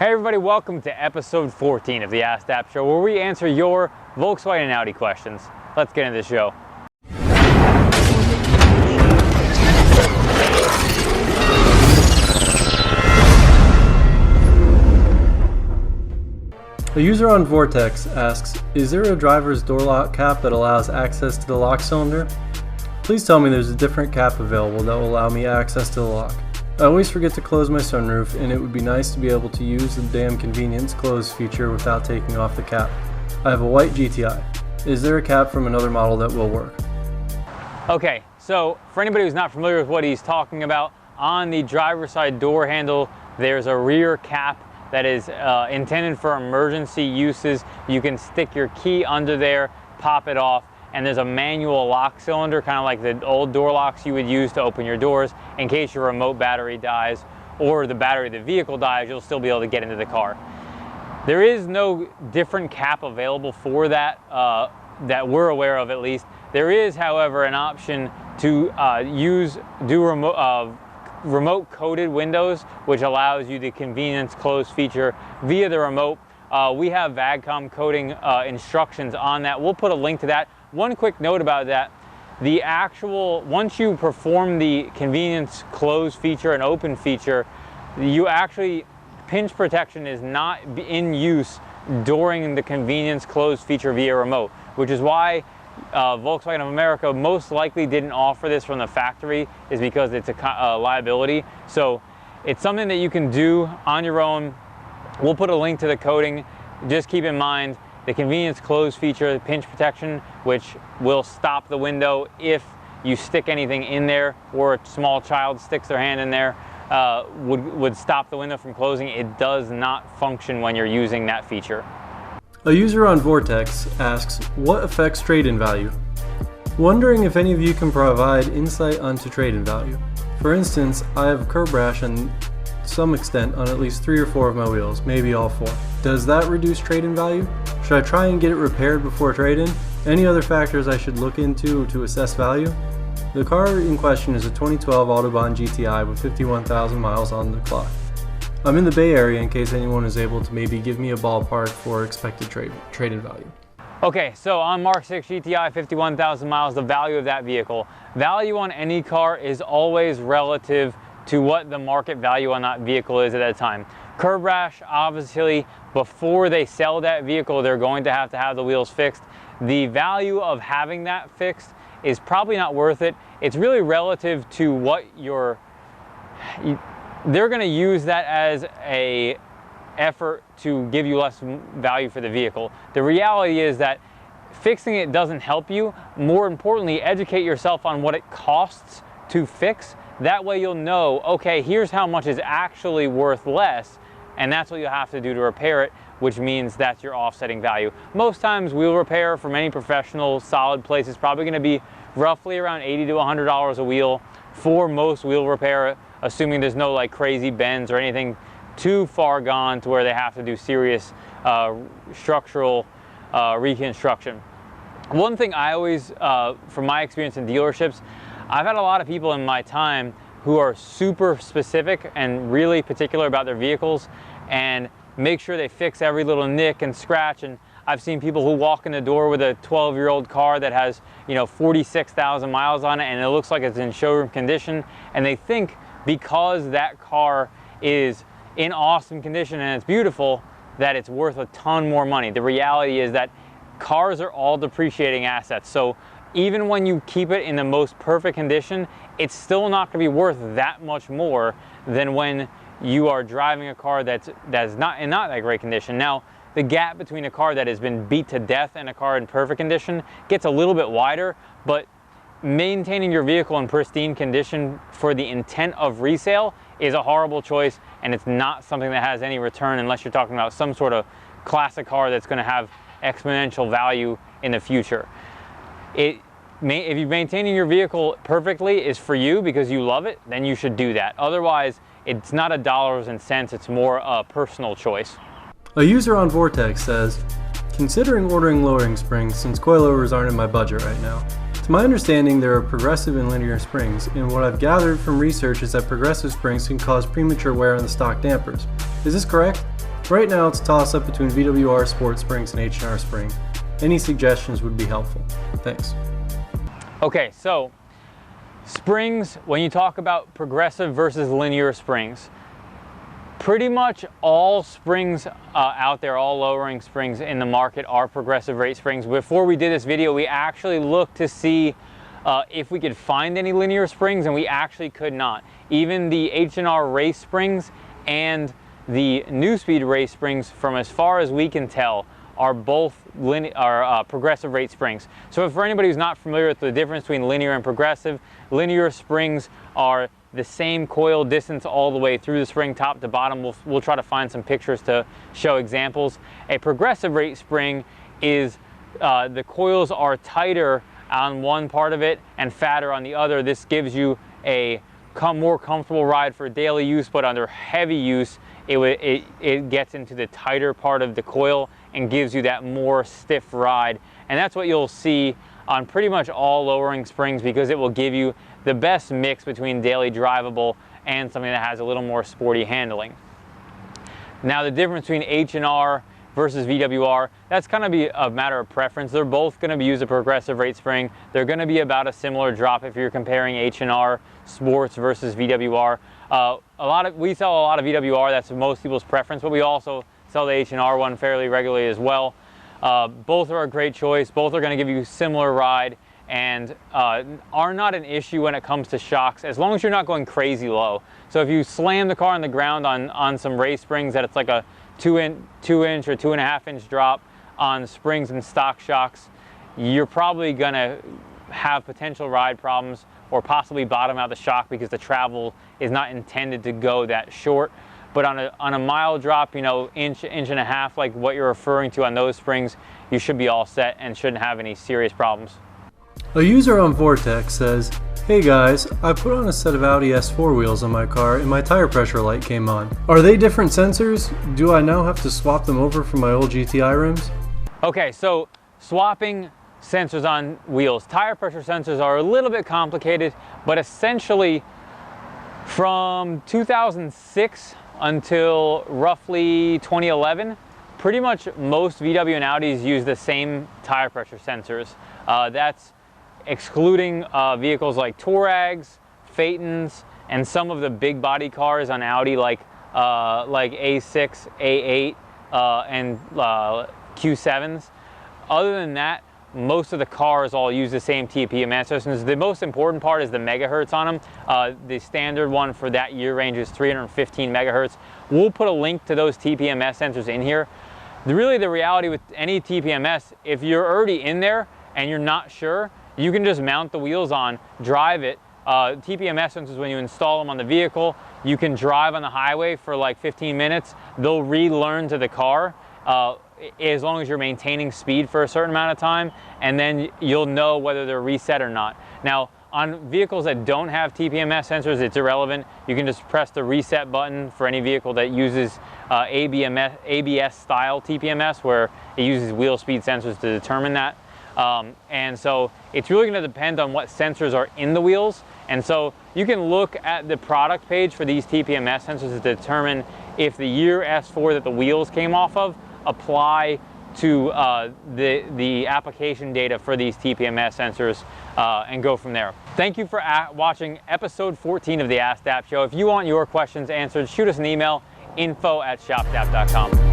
Hey everybody, welcome to episode 14 of the AskDAP show, where we answer your Volkswagen and Audi questions. Let's get into the show. A user on Vortex asks, is there a driver's door lock cap that allows access to the lock cylinder? Please tell me there's a different cap available that will allow me access to the lock. I always forget to close my sunroof, and it would be nice to be able to use the damn convenience close feature without taking off the cap. I have a white GTI. Is there a cap from another model that will work? Okay, so for anybody who's not familiar with what he's talking about, on the driver's side door handle, there's a rear cap that is intended for emergency uses. You can stick your key under there, pop it off, and there's a manual lock cylinder, kind of like the old door locks you would use to open your doors in case your remote battery dies or the battery of the vehicle dies. You'll still be able to get into the car. There is no different cap available for that, that we're aware of at least. There is, however, an option to do remote coded windows, which allows you the convenience close feature via the remote. We have VAGCOM coding instructions on that. We'll put a link to that. One quick note about that, once you perform the convenience close feature and open feature, pinch protection is not in use during the convenience close feature via remote, which is why Volkswagen of America most likely didn't offer this from the factory, is because it's a liability. So it's something that you can do on your own. We'll put a link to the coding. Just keep in mind the convenience close feature, the pinch protection, which will stop the window if you stick anything in there, or a small child sticks their hand in there, would stop the window from closing. It does not function when you're using that feature. A user on Vortex asks, what affects trade-in value? Wondering if any of you can provide insight onto trade-in value. For instance, I have a curb rash and some extent on at least 3 or 4 of my wheels, maybe all 4. Does that reduce trade-in value? Should I try and get it repaired before trade-in? Any other factors I should look into to assess value? The car in question is a 2012 Autobahn GTI with 51,000 miles on the clock. I'm in the Bay Area in case anyone is able to maybe give me a ballpark for expected trade-in value. Okay, so on Mark 6 GTI, 51,000 miles, the value of that vehicle. Value on any car is always relative to what the market value on that vehicle is at that time. Curb rash, obviously, before they sell that vehicle, they're going to have the wheels fixed. The value of having that fixed is probably not worth it. It's really relative to what they're going to use that as a effort to give you less value for the vehicle. The reality is that fixing it doesn't help you. More importantly, educate yourself on what it costs to fix. That way you'll know, okay, here's how much is actually worth less, and that's what you'll have to do to repair it, which means that's your offsetting value. Most times wheel repair from any professional solid place is probably going to be roughly around $80 to $100 a wheel for most wheel repair, assuming there's no like crazy bends or anything too far gone to where they have to do serious structural reconstruction. One thing I always, from my experience in dealerships, I've had a lot of people in my time who are super specific and really particular about their vehicles and make sure they fix every little nick and scratch. And I've seen people who walk in the door with a 12-year-old car that has, 46,000 miles on it, and it looks like it's in showroom condition, and they think because that car is in awesome condition and it's beautiful that it's worth a ton more money. The reality is that cars are all depreciating assets. So even when you keep it in the most perfect condition, it's still not going to be worth that much more than when you are driving a car that's not in that great condition. Now, the gap between a car that has been beat to death and a car in perfect condition gets a little bit wider, but maintaining your vehicle in pristine condition for the intent of resale is a horrible choice, and it's not something that has any return unless you're talking about some sort of classic car that's going to have exponential value in the future. If you're maintaining your vehicle perfectly is for you because you love it, then you should do that. Otherwise, it's not a dollars and cents, it's more a personal choice. A user on Vortex says, considering ordering lowering springs since coilovers aren't in my budget right now. To my understanding, there are progressive and linear springs, and what I've gathered from research is that progressive springs can cause premature wear on the stock dampers. Is this correct? Right now it's a toss-up between VWR Sport Springs and H&R Spring. Any suggestions would be helpful. Thanks. Okay, so springs, when you talk about progressive versus linear springs, pretty much all springs out there, all lowering springs in the market are progressive rate springs. Before we did this video, we actually looked to see if we could find any linear springs, and we actually could not. Even the H&R race springs and the New Speed race springs, from as far as we can tell, are both progressive rate springs. So for anybody who's not familiar with the difference between linear and progressive, linear springs are the same coil distance all the way through the spring, top to bottom. We'll try to find some pictures to show examples. A progressive rate spring is the coils are tighter on one part of it and fatter on the other. This gives you a more comfortable ride for daily use, but under heavy use, it gets into the tighter part of the coil and gives you that more stiff ride. And that's what you'll see on pretty much all lowering springs, because it will give you the best mix between daily drivable and something that has a little more sporty handling. Now, the difference between H&R versus VWR, that's going to be a matter of preference. They're both going to be used a progressive rate spring. They're going to be about a similar drop if you're comparing H&R Sports versus VWR. We sell a lot of VWR, that's most people's preference, but we also sell the H&R one fairly regularly as well. Both are a great choice. Both are going to give you similar ride and are not an issue when it comes to shocks, as long as you're not going crazy low. So if you slam the car on the ground on some race springs that it's like a 2-inch or 2.5-inch drop on springs and stock shocks, you're probably going to have potential ride problems or possibly bottom out the shock because the travel is not intended to go that short. But on a mild drop, you know, inch and a half, like what you're referring to on those springs, you should be all set and shouldn't have any serious problems. A user on Vortex says, "Hey guys, I put on a set of Audi S4 wheels on my car and my tire pressure light came on. Are they different sensors? Do I now have to swap them over from my old GTI rims?" Okay, so swapping sensors on wheels. Tire pressure sensors are a little bit complicated, but essentially from 2006 until roughly 2011, pretty much most VW and Audis use the same tire pressure sensors. That's excluding vehicles like Touaregs, Phaetons, and some of the big body cars on Audi like A6, A8, and Q7s. Other than that, most of the cars all use the same TPMS systems. The most important part is the megahertz on them. The standard one for that year range is 315 megahertz. We'll put a link to those TPMS sensors in here. Really, the reality with any TPMS, if you're already in there and you're not sure, you can just mount the wheels on, drive it. TPMS sensors, when you install them on the vehicle, you can drive on the highway for like 15 minutes. They'll relearn to the car. As long as you're maintaining speed for a certain amount of time, and then you'll know whether they're reset or not. Now, on vehicles that don't have TPMS sensors, it's irrelevant. You can just press the reset button for any vehicle that uses ABS style TPMS, where it uses wheel speed sensors to determine that. And so it's really going to depend on what sensors are in the wheels. And so you can look at the product page for these TPMS sensors to determine if the year S4 that the wheels came off of apply to the application data for these TPMS sensors, and go from there. Thank you for watching episode 14 of the AskDAP show. If you want your questions answered, shoot us an email, info@shopdap.com.